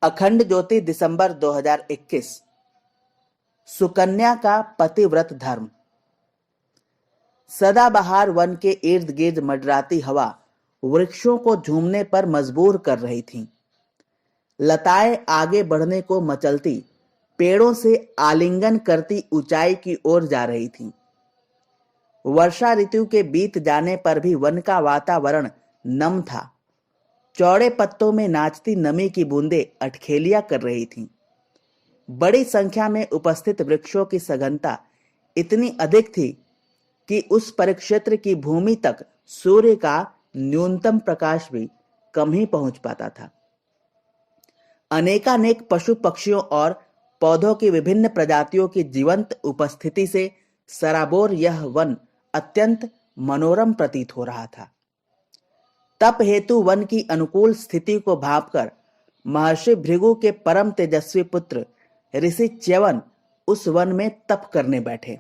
अखंड ज्योति दिसंबर 2021। सुकन्या का पतिव्रत धर्म। सदाबहार वन के इर्द गिर्द मंडराती हवा वृक्षों को झूमने पर मजबूर कर रही थी। लताएं आगे बढ़ने को मचलती पेड़ों से आलिंगन करती ऊंचाई की ओर जा रही थीं। वर्षा ऋतु के बीत जाने पर भी वन का वातावरण नम था। चौड़े पत्तों में नाचती नमी की बूंदें अठखेलियां कर रही थीं। बड़ी संख्या में उपस्थित वृक्षों की सघनता इतनी अधिक थी कि उस परिक्षेत्र की भूमि तक सूर्य का न्यूनतम प्रकाश भी कम ही पहुंच पाता था। अनेकानेक पशु पक्षियों और पौधों की विभिन्न प्रजातियों की जीवंत उपस्थिति से सराबोर यह वन अत्यंत मनोरम प्रतीत हो रहा था। तप हेतु वन की अनुकूल स्थिति को भांपकर महर्षि भृगु के परम तेजस्वी पुत्र ऋषि च्यवन उस वन में तप करने बैठे।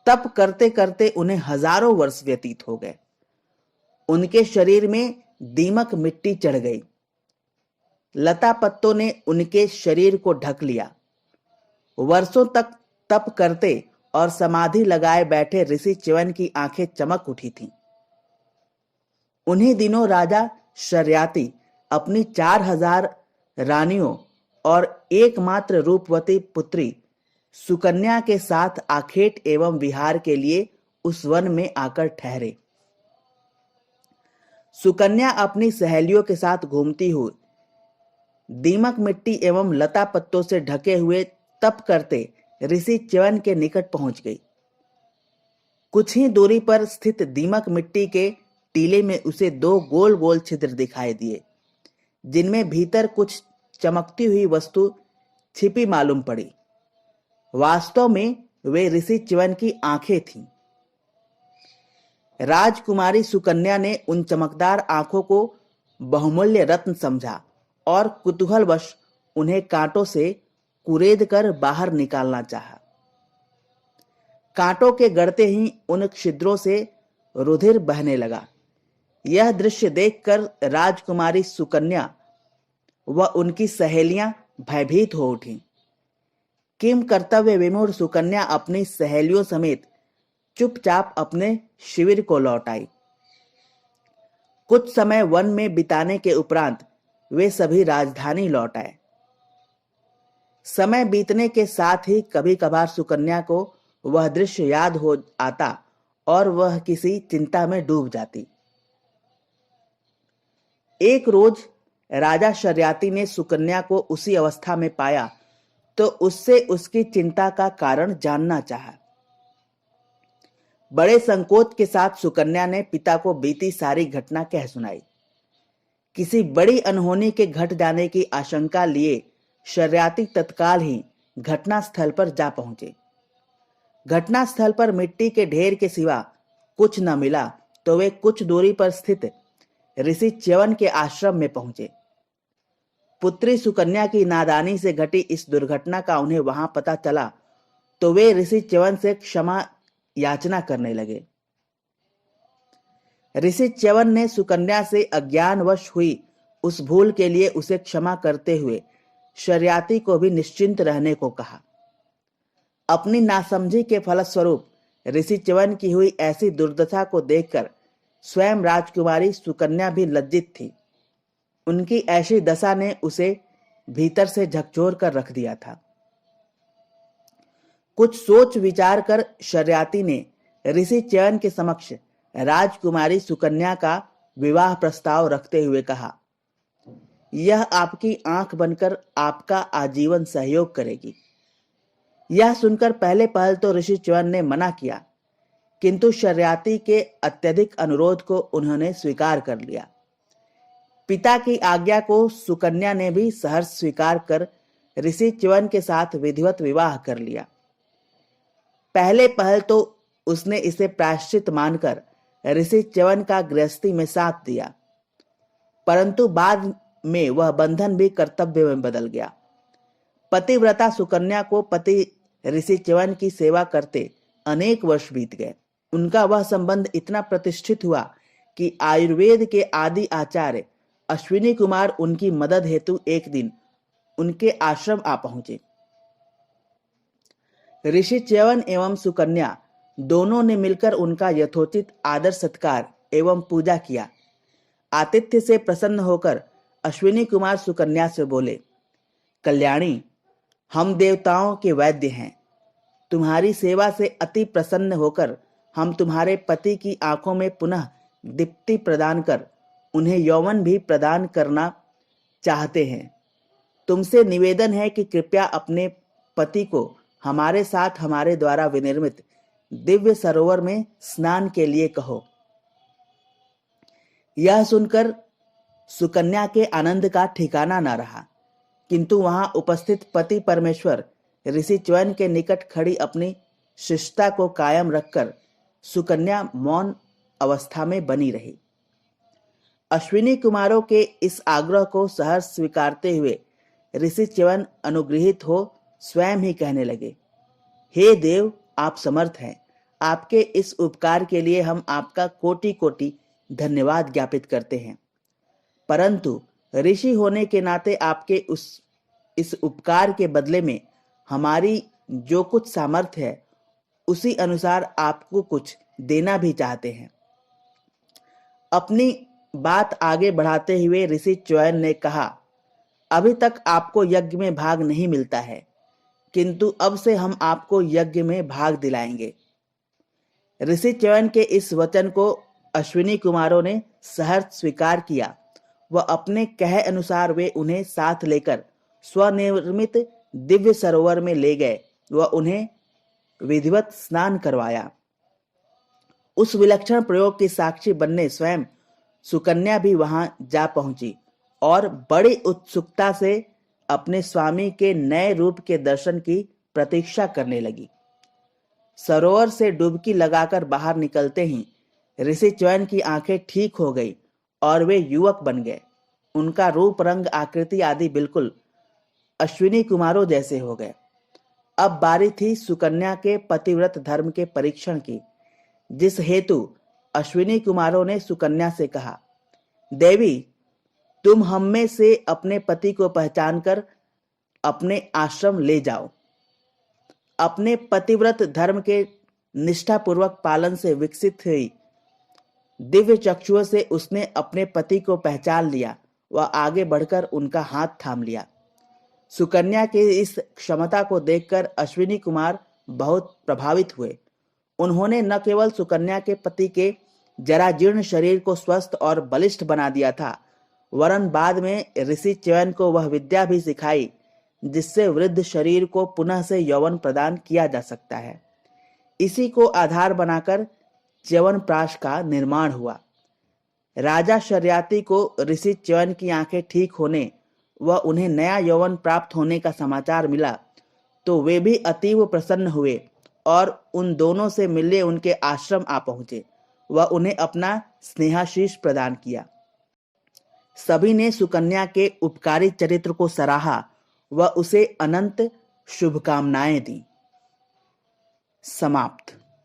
तप करते करते उन्हें हजारों वर्ष व्यतीत हो गए। उनके शरीर में दीमक मिट्टी चढ़ गई। लता पत्तों ने उनके शरीर को ढक लिया। वर्षों तक तप करते और समाधि लगाए बैठे ऋषि च्यवन की आंखें चमक उठी थीं। उन्हीं दिनों राजा शर्याति अपनी 4000 रानियों और एकमात्र रूपवती पुत्री सुकन्या के साथ आखेट एवं विहार के लिए उस वन में आकर ठहरे। सुकन्या अपनी सहेलियों के साथ घूमती हुई दीमक मिट्टी एवं लता पत्तों से ढके हुए तप करते ऋषि च्यवन के निकट पहुंच गई। कुछ ही दूरी पर स्थित दीमक मिट्टी के टीले में उसे 2 गोल गोल छिद्र दिखाई दिए, जिनमें भीतर कुछ चमकती हुई वस्तु छिपी मालूम पड़ी। वास्तव में वे ऋषि च्यवन की आंखें थीं। राजकुमारी सुकन्या ने उन चमकदार आंखों को बहुमूल्य रत्न समझा और कुतूहलवश उन्हें कांटों से कुरेद कर बाहर निकालना चाहा। कांटों के गड़ते ही उन छिद्रों से रुधिर बहने लगा। यह दृश्य देखकर राजकुमारी सुकन्या व उनकी सहेलियां भयभीत हो उठीं। किम कर्तव्य विमूढ़ सुकन्या अपनी सहेलियों समेत चुपचाप अपने शिविर को लौट आई। कुछ समय वन में बिताने के उपरांत वे सभी राजधानी लौट आए। समय बीतने के साथ ही कभी कभार सुकन्या को वह दृश्य याद हो आता और वह किसी चिंता में डूब जाती। एक रोज राजा शर्याति ने सुकन्या को उसी अवस्था में पाया तो उससे उसकी चिंता का कारण जानना चाहा। बड़े संकोच के साथ सुकन्या ने पिता को बीती सारी घटना कह सुनाई। किसी बड़ी अनहोनी के घट जाने की आशंका लिए शर्याति तत्काल ही घटना स्थल पर जा पहुंचे। घटना स्थल पर मिट्टी के ढेर के सिवा कुछ न मिला तो वे कुछ दूरी पर स्थित ऋषि च्यवन के आश्रम में पहुंचे। पुत्री सुकन्या की नादानी से घटी इस दुर्घटना का उन्हें वहां पता चला तो वे ऋषि च्यवन से क्षमा याचना करने लगे। ऋषि च्यवन ने सुकन्या से अज्ञानवश हुई उस भूल के लिए उसे क्षमा करते हुए शर्याति को भी निश्चिंत रहने को कहा। अपनी नासमझी के फलस्वरूप ऋषि च्यवन की हुई ऐसी दुर्दशा को देखकर स्वयं राजकुमारी सुकन्या भी लज्जित थी। उनकी ऐसी दशा ने उसे भीतर से झकझोर कर रख दिया था। कुछ सोच विचार कर शर्याति ने ऋषि च्यवन के समक्ष राजकुमारी सुकन्या का विवाह प्रस्ताव रखते हुए कहा, यह आपकी आंख बनकर आपका आजीवन सहयोग करेगी। यह सुनकर पहले पहल तो ऋषि च्यवन ने मना किया, किंतु शर्याति के अत्यधिक अनुरोध को उन्होंने स्वीकार कर लिया। पिता की आज्ञा को सुकन्या ने भी सहर्ष स्वीकार कर ऋषि च्यवन के साथ विधिवत विवाह कर लिया। पहले पहल तो उसने इसे प्रायश्चित मानकर ऋषि च्यवन का गृहस्थी में साथ दिया, परंतु बाद में वह बंधन भी कर्तव्य में बदल गया। पतिव्रता सुकन्या को पति ऋषि च्यवन की सेवा करते अनेक वर्ष बीत गए। उनका वह संबंध इतना प्रतिष्ठित हुआ कि आयुर्वेद के आदि आचार्य अश्विनी कुमार उनकी मदद हेतु एक दिन उनके आश्रम आ पहुंचे। ऋषि च्यवन एवं सुकन्या दोनों ने मिलकर उनका यथोचित आदर सत्कार एवं पूजा किया। आतिथ्य से प्रसन्न होकर अश्विनी कुमार सुकन्या से बोले, कल्याणी, हम देवताओं के वैद्य हैं। तुम्हारी सेवा से अति प्रसन्न होकर हम तुम्हारे पति की आंखों में पुनः दीप्ति प्रदान कर उन्हें यौवन भी प्रदान करना चाहते हैं। तुमसे निवेदन है कि कृपया अपने पति को हमारे साथ हमारे द्वारा विनिर्मित दिव्य सरोवर में स्नान के लिए कहो। यह सुनकर सुकन्या के आनंद का ठिकाना न रहा, किंतु वहां उपस्थित पति परमेश्वर ऋषि च्यवन के निकट खड़ी अपनी शिष्टता को कायम रखकर सुकन्या मौन अवस्था में बनी रही। अश्विनी कुमारों के इस आग्रह को सहर्ष स्वीकारते हुए ऋषि च्यवन अनुग्रहित हो स्वयं ही कहने लगे, हे देव, आप समर्थ हैं। आपके इस उपकार के लिए हम आपका कोटि कोटि धन्यवाद ज्ञापित करते हैं। परंतु ऋषि होने के नाते आपके इस उपकार के बदले में हमारी जो कुछ सामर्थ्य है उसी अनुसार आपको कुछ देना भी चाहते हैं। अपनी बात आगे बढ़ाते हुए ऋषि च्यवन ने कहा, अभी तक आपको यज्ञ में भाग नहीं मिलता है, किंतु अब से हम आपको यज्ञ में भाग दिलाएंगे। ऋषि च्यवन के इस वचन को अश्विनी कुमारों ने सहर्ष स्वीकार किया व अपने कहे अनुसार वे उन्हें साथ लेकर स्वनिर्मित दिव्य सरोवर में ले गए व उन्हें विधिवत स्नान करवाया। उस विलक्षण प्रयोग की साक्षी बनने स्वयं सुकन्या भी वहां जा पहुंची और बड़ी उत्सुकता से अपने स्वामी के नए रूप के दर्शन की प्रतीक्षा करने लगी। सरोवर से डुबकी लगाकर बाहर निकलते ही ऋषि च्यवन की आंखें ठीक हो गई और वे युवक बन गए। उनका रूप, रंग, आकृति आदि बिल्कुल अश्विनी कुमारों जैसे हो गए। अब बारी थी सुकन्या के पतिव्रत धर्म के परीक्षण की, जिस हेतु अश्विनी कुमारों ने सुकन्या से कहा, देवी, तुम हम में से अपने पति को पहचान कर अपने आश्रम ले जाओ। अपने पतिव्रत धर्म के निष्ठापूर्वक पालन से विकसित हुई दिव्य चक्षुओं से उसने अपने पति को पहचान लिया व आगे बढ़कर उनका हाथ थाम लिया। सुकन्या की इस क्षमता को देखकर अश्विनी कुमार बहुत प्रभावित हुए। उन्होंने न केवल सुकन्या के पति के जराजीर्ण शरीर को स्वस्थ और बलिष्ठ बना दिया था, वरन बाद में ऋषि च्यवन को वह विद्या भी सिखाई जिससे वृद्ध शरीर को पुनः से यौवन प्रदान किया जा सकता है। इसी को आधार बनाकर च्यवनप्राश का निर्माण हुआ। राजा शर्याती को ऋषि च्यवन की आंखें ठीक होने व उन्हें नया यौवन प्राप्त होने का समाचार मिला तो वे भी अतीव प्रसन्न हुए और उन दोनों से मिलने उनके आश्रम आ पहुंचे व उन्हें अपना स्नेहाशीष प्रदान किया। सभी ने सुकन्या के उपकारी चरित्र को सराहा व उसे अनंत शुभकामनाएं दी। समाप्त।